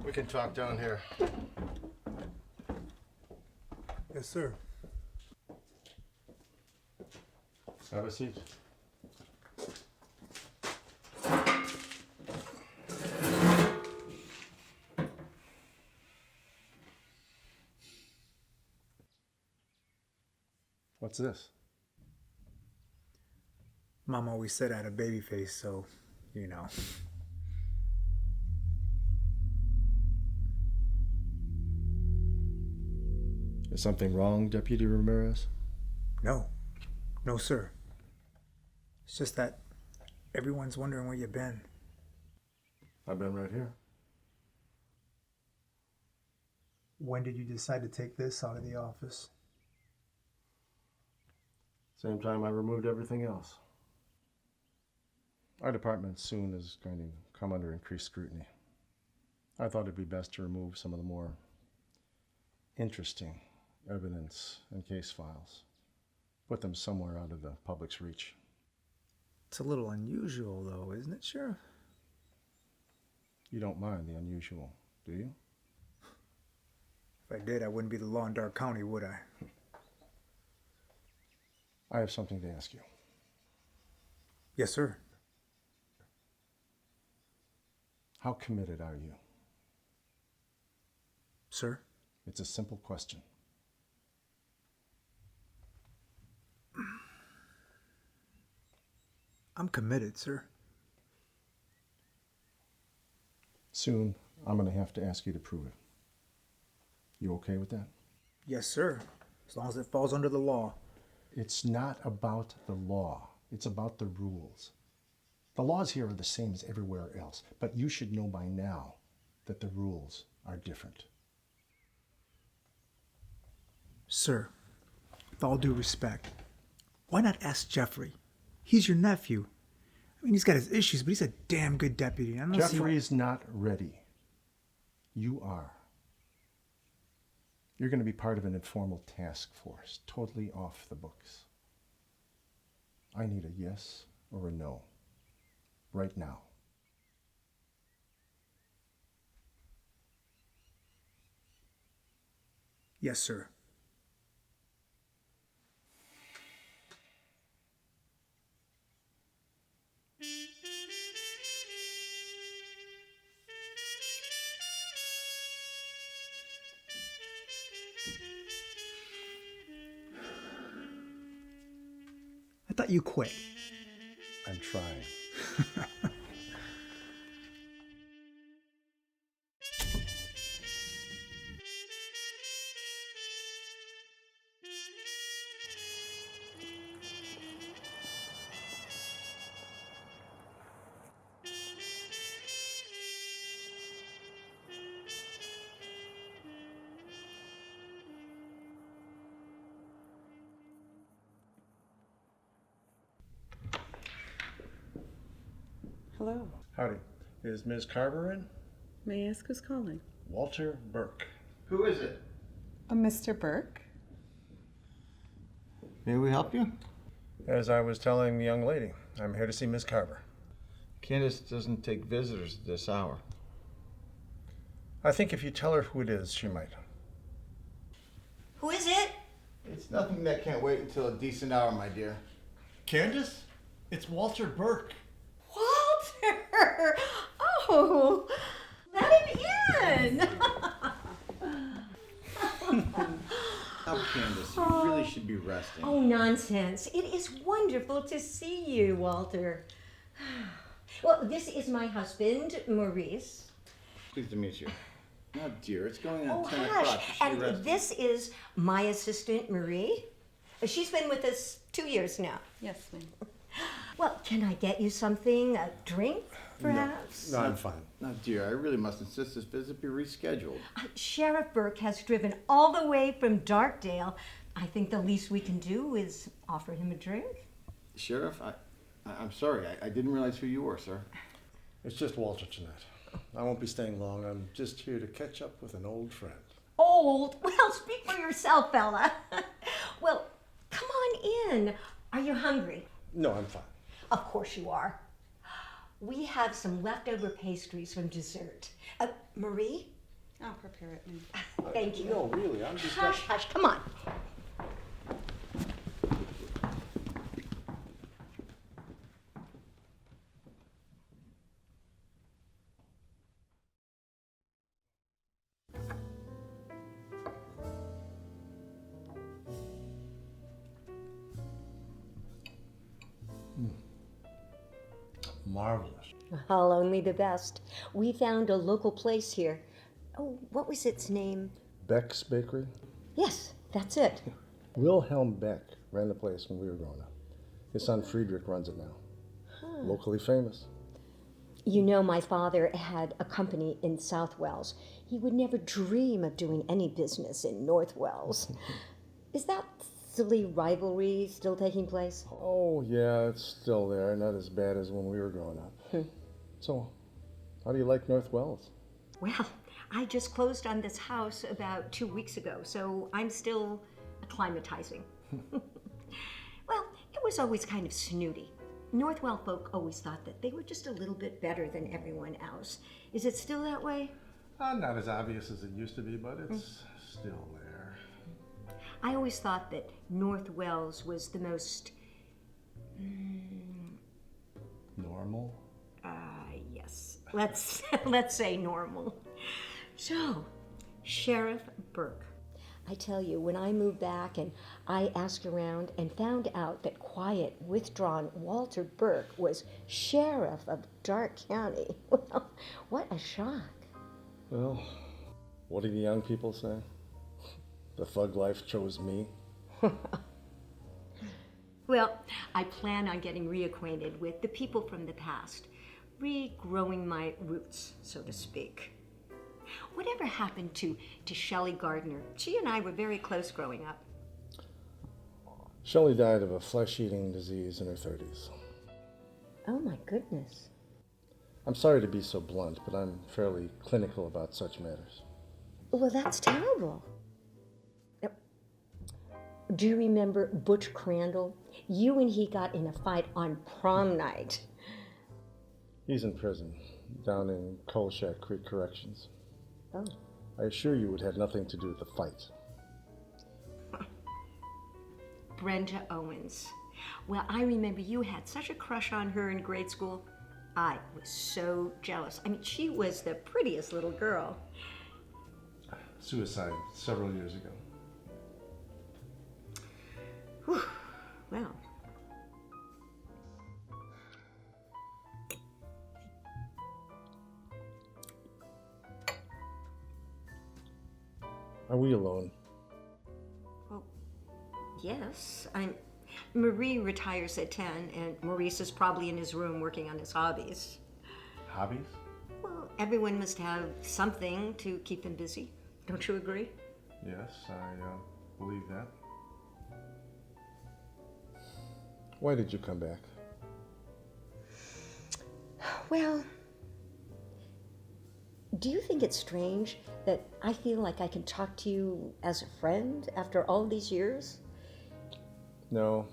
We can talk down here. Yes, sir. Have a seat. What's this? Mom always said I had a baby face, so, you know. Is something wrong, Deputy Ramirez? No. No, sir. It's just that everyone's wondering where you've been. I've been right here. When did you decide to take this out of the office? Same time I removed everything else. Our department soon is going to come under increased scrutiny. I thought it'd be best to remove some of the more interesting evidence and case files. Put them somewhere out of the public's reach. It's a little unusual, though, isn't it, Sheriff? You don't mind the unusual, do you? If I did, I wouldn't be the law in Dark County, would I? I have something to ask you. Yes, sir. How committed are you? Sir? It's a simple question. I'm committed, sir. Soon, I'm going to have to ask you to prove it. You okay with that? Yes, sir. As long as it falls under the law. It's not about the law. It's about the rules. The laws here are the same as everywhere else, but you should know by now that the rules are different. Sir, with all due respect, why not ask Jeffrey? He's your nephew. I mean, he's got his issues, but he's a damn good deputy. I don't see Jeffrey's not ready. You are. You're going to be part of an informal task force, totally off the books. I need a yes or a no, right now. Yes, sir. I thought you quit. I'm trying. Hello. Howdy. Is Ms. Carver in? May I ask who's calling? Walter Burke. Who is it? A Mr. Burke? May we help you? As I was telling the young lady, I'm here to see Ms. Carver. Candice doesn't take visitors at this hour. I think if you tell her who it is, she might. Who is it? It's nothing that can't wait until a decent hour, my dear. Candice? It's Walter Burke. Walter! Oh, let him in! Oh, Candice, you really should be resting. Oh, nonsense. It is wonderful to see you, Walter. Well, this is my husband, Maurice. Pleased to meet you. Oh, dear, it's going on Oh, 10 o'clock. hush. You should be And resting. this is my assistant, Marie. She's been with us 2 years now. Yes, ma'am. Well, can I get you something? A drink, perhaps? No, I'm fine. No, dear, I really must insist this visit be rescheduled. Sheriff Burke has driven all the way from Darkdale. I think the least we can do is offer him a drink. Sheriff, I'm sorry. I didn't realize who you were, sir. It's just Walter tonight. I won't be staying long. I'm just here to catch up with an old friend. Old? Well, speak for yourself, fella. Well, come on in. Are you hungry? No, I'm fine. Of course you are. We have some leftover pastries from dessert. Marie, I'll prepare it, ma'am. Thank you. No, really, I'm just. Hush, hush, come on. Marvelous. I'll only the best. We found a local place here. Oh, what was its name? Beck's Bakery? Yes, that's it. Wilhelm Beck ran the place when we were growing up. His son Friedrich runs it now. Locally famous. You know, my father had a company in South Wells. He would never dream of doing any business in North Wells. Is that silly rivalry still taking place? Oh, yeah, it's still there. Not as bad as when we were growing up. So, how do you like North Wells? Well, I just closed on this house about 2 weeks ago, so I'm still acclimatizing. Well, it was always kind of snooty. Northwell folk always thought that they were just a little bit better than everyone else. Is it still that way? Not as obvious as it used to be, but it's still there. I always thought that North Wells was the most, Normal? yes, let's say normal. So, Sheriff Burke. I tell you, when I moved back and I asked around and found out that quiet, withdrawn Walter Burke was sheriff of Dark County, well, what a shock. Well, what do the young people say? The thug life chose me. Well, I plan on getting reacquainted with the people from the past, regrowing my roots, so to speak. Whatever happened to Shelley Gardner? She and I were very close growing up. Shelley died of a flesh-eating disease in her 30s. Oh my goodness. I'm sorry to be so blunt, but I'm fairly clinical about such matters. Well, that's terrible. Do you remember Butch Crandall? You and he got in a fight on prom night. He's in prison, down in Coleshack Creek Corrections. Oh. I assure you it had nothing to do with the fight. Brenda Owens. Well, I remember you had such a crush on her in grade school. I was so jealous. I mean, she was the prettiest little girl. Suicide several years ago. Whew. Well. Are we alone? Well, yes. Marie retires at 10, and Maurice is probably in his room working on his hobbies. Hobbies? Well, everyone must have something to keep them busy. Don't you agree? Yes, I believe that. Why did you come back? Well, do you think it's strange that I feel like I can talk to you as a friend after all these years? No.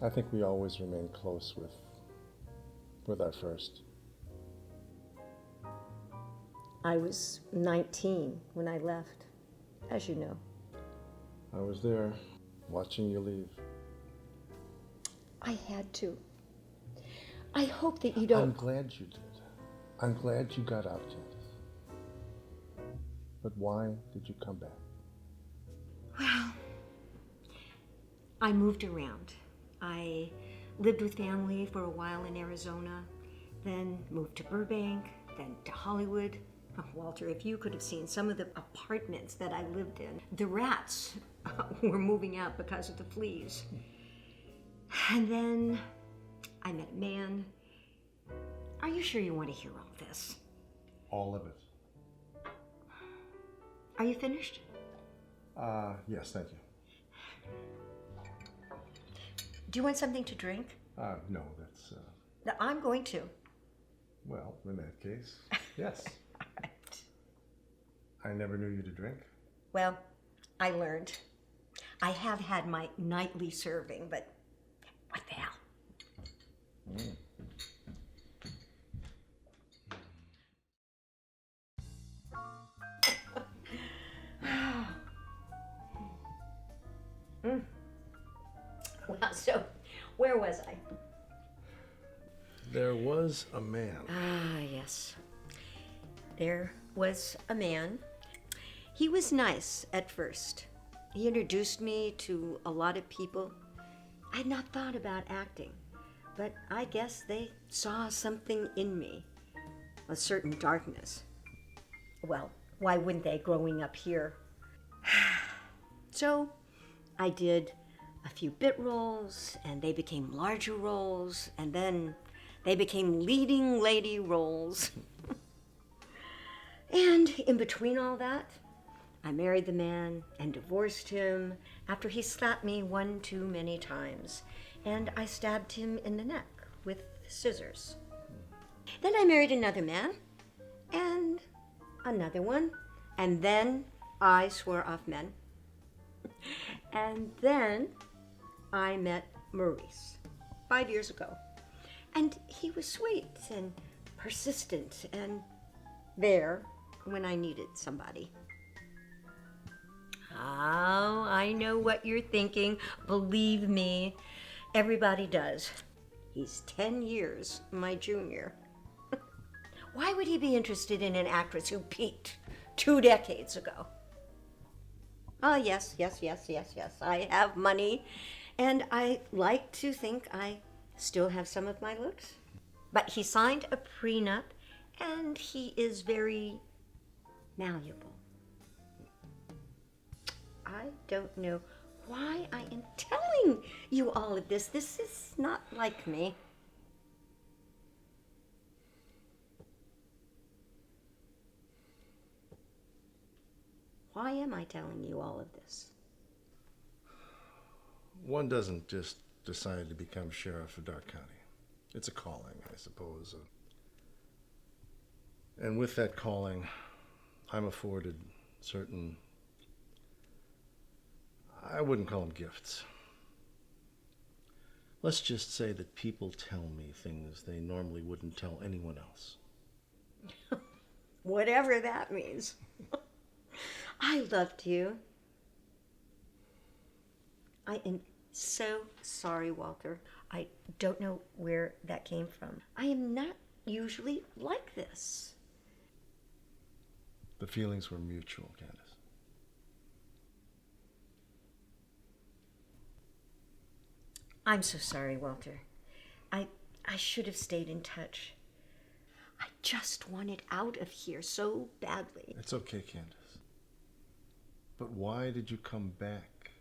I think we always remain close with our first. I was 19 when I left, as you know. I was there, watching you leave. I had to. I hope that you don't... I'm glad you did. I'm glad you got out, Candice. But why did you come back? Well, I moved around. I lived with family for a while in Arizona, then moved to Burbank, then to Hollywood. Oh, Walter, if you could have seen some of the apartments that I lived in. The rats were moving out because of the fleas. And then I met a man. Are you sure you want to hear all this? All of it. Are you finished? Yes, thank you. Do you want something to drink? No, that's, No, I'm going to. well, in that case, yes. I never knew you to drink. Well, I learned. I have had my nightly serving, but what the hell? So, where was I? There was a man. Ah, yes. There was a man. He was nice at first. He introduced me to a lot of people. I had not thought about acting, but I guess they saw something in me, a certain darkness. Well, why wouldn't they growing up here? So I did a few bit roles, and they became larger roles, and then they became leading lady roles. And in between all that, I married the man and divorced him after he slapped me one too many times, and I stabbed him in the neck with scissors. Then I married another man, and another one, and then I swore off men. And then I met Maurice 5 years ago, and he was sweet and persistent and there when I needed somebody. Oh, I know what you're thinking. Believe me, everybody does. He's 10 years my junior. Why would he be interested in an actress who peaked 2 decades ago? Oh, yes. I have money, and I like to think I still have some of my looks. But he signed a prenup, and he is very malleable. I don't know why I am telling you all of this. This is not like me. Why am I telling you all of this? One doesn't just decide to become sheriff of Dark County. It's a calling, I suppose. And with that calling, I'm afforded certain, I wouldn't call them gifts. Let's just say that people tell me things they normally wouldn't tell anyone else. Whatever that means. I loved you. I am so sorry, Walter. I don't know where that came from. I am not usually like this. The feelings were mutual, Candice. I'm so sorry, Walter. I should have stayed in touch. I just wanted out of here so badly. It's okay, Candice. But why did you come back?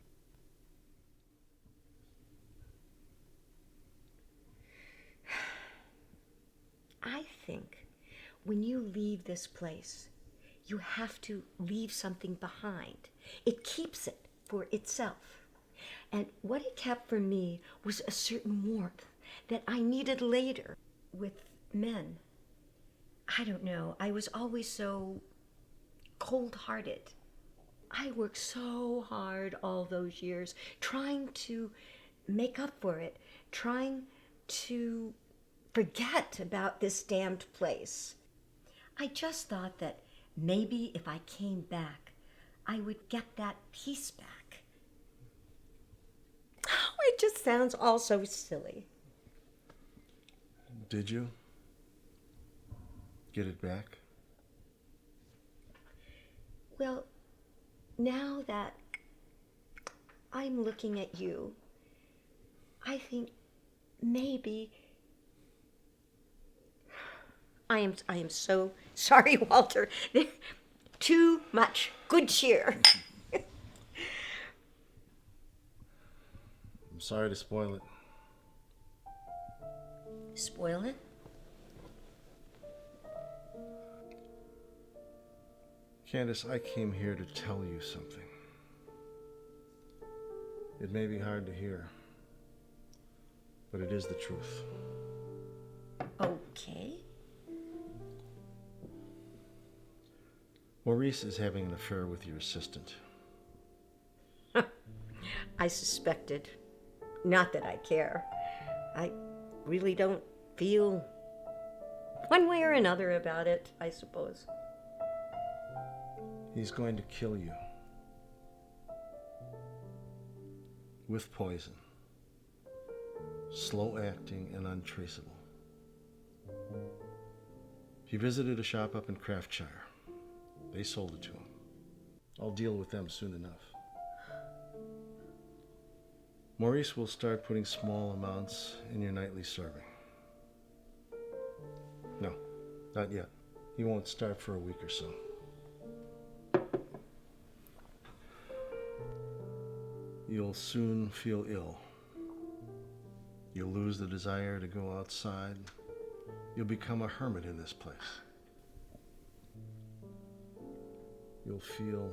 I think when you leave this place, you have to leave something behind. It keeps it for itself. And what it kept for me was a certain warmth that I needed later with men. I don't know, I was always so cold-hearted. I worked so hard all those years trying to make up for it, trying to forget about this damned place. I just thought that maybe if I came back, I would get that peace back. Oh, it just sounds all so silly. Did you get it back? Well, now that I'm looking at you, I think maybe I am so sorry, Walter. Too much good cheer. I'm sorry to spoil it. Spoil it? Candice, I came here to tell you something. It may be hard to hear, but it is the truth. Okay. Maurice is having an affair with your assistant. I suspected. Not that I care. I really don't feel one way or another about it, I suppose. He's going to kill you. With poison. slow acting, and untraceable. He visited a shop up in Craftshire. They sold it to him. I'll deal with them soon enough. Maurice will start putting small amounts in your nightly serving. No, not yet. He won't start for a week or so. You'll soon feel ill. You'll lose the desire to go outside. You'll become a hermit in this place. You'll feel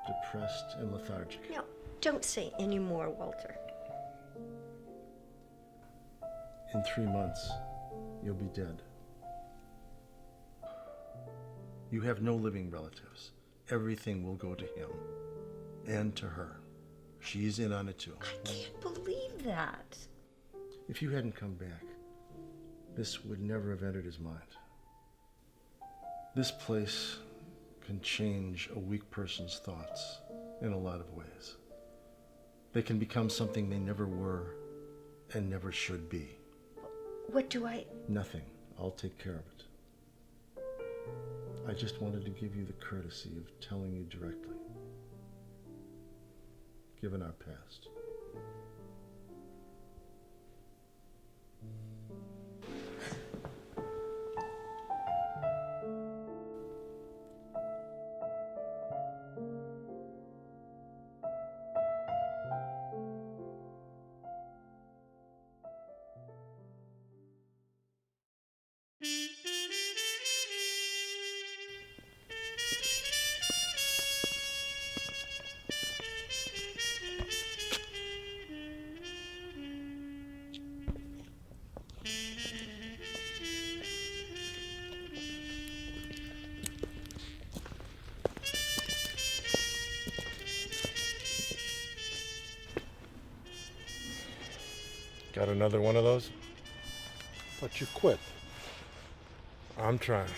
depressed and lethargic. No, don't say any more, Walter. In 3 months, you'll be dead. You have no living relatives. Everything will go to him and to her. She's in on it too. I can't believe that. If you hadn't come back, this would never have entered his mind. This place can change a weak person's thoughts in a lot of ways. They can become something they never were and never should be. What do I... Nothing. I'll take care of it. I just wanted to give you the courtesy of telling you directly, given our past. Got another one of those? But you quit. I'm trying.